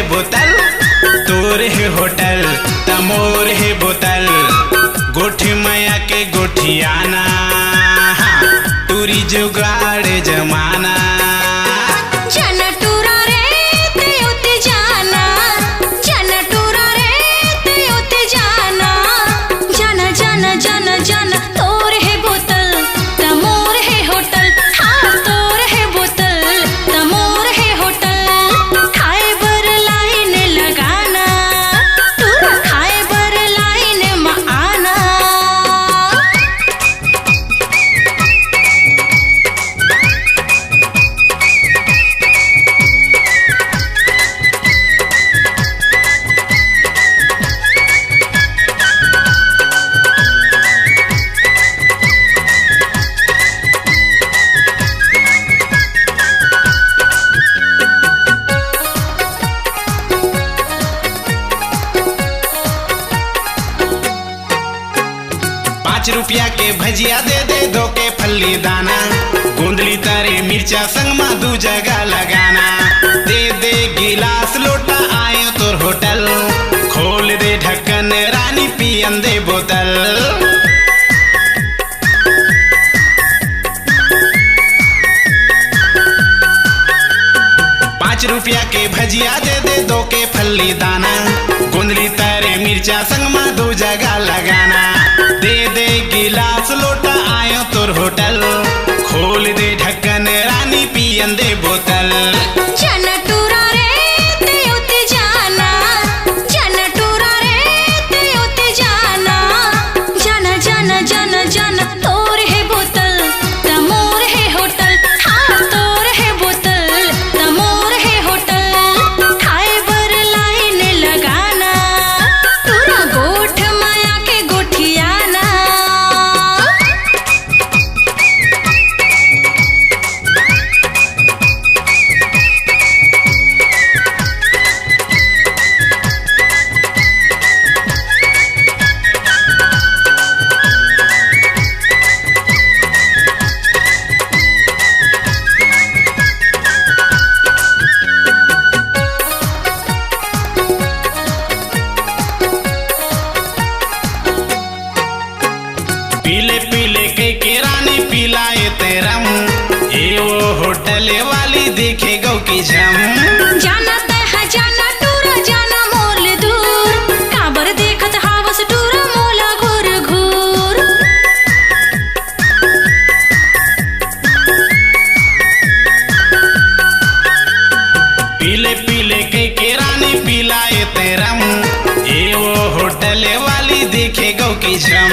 बोतल, तोर है होटल तमोर है बोतल। गोठी माया के गोठियाना, टूरी जुगाड़ जमाना। जन टूरा रे ते उते जाना, जन टूरा रे ते उते जाना। जन जन जन जन तोर है बोतल तमोर है होटल। हाँ तोर है बोतल तमोर है होटल। खाए बर लाइन लगाना, टूरा खाए बर लाइन में आना। 5 रुपया के भजिया दे दे, 2 के फल्ली दाना। गोंदली तारे मिर्चा संग में 2 जगह लगाना। दे दे गिलास लोटा आयो तोर होटल, खोल दे ढक्कन रानी पियन दे बोतल। 5 रुपया के भजिया दे दे, 2 के फल्ली दाना। गोंदली तारे मिर्चा संग में 2 जगह लगाना। दे दे गिलास लोटा आयो तोर होटल, खोल दे ढक्कन रानी पियन दे बोतल। जन टूरा रे ते उते जाना, जन टूरा रे ते उते जाना। जन जन जन जन तोर है बोतल तमोर है होटल। हाँ तोर है बोतल तमोर है होटल। खाए बर लाइन लगाना, टूरा गोठ माया के गोठियाना। पीले पीले के रानी पिलाए तेरम, ए वो होटल वाली देखे गौ की झम। जाना तह जाना टूरा जाना मोल दूर, काबर देखत हावस टूरा मोला घूर घूर। पीले पीले के रानी पिलाए तेरम, ए वो होटल वाली देखे गौ की झम।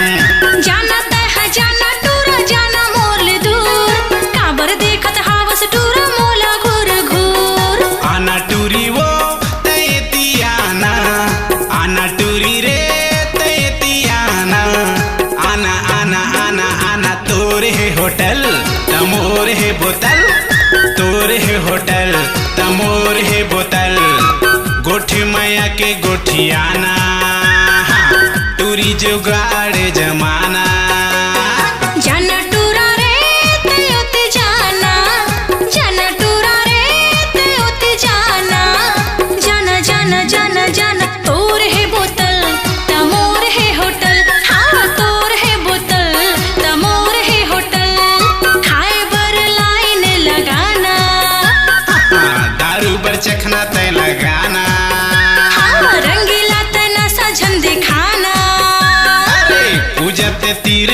जाना तह जाना टूरा जाना मोल दूर, काबर देखत हावस टूरा मोला घूर घूर। आना टूरी वो तैतियाना, आना टूरी रे तैतियाना। आना आना आना आना तोर है होटल तमोर है बोतल, तोर है होटल तमोर है बोतल। गोठी माया के गोठियाना, टूरी जुगाड़ जमाना। जन टूरा रे ते उते जाना, जन टूरा रे ते उते जाना। जन जन जन जन तोर है बोतल तमोर है होटल। हाँ तोर है बोतल तमोर है होटल। खाए बर लाइन लगाना, दारू बर चखना तय लगाना। हाँ रंगीला तना सजन दिखाना। अरे पूजत तीर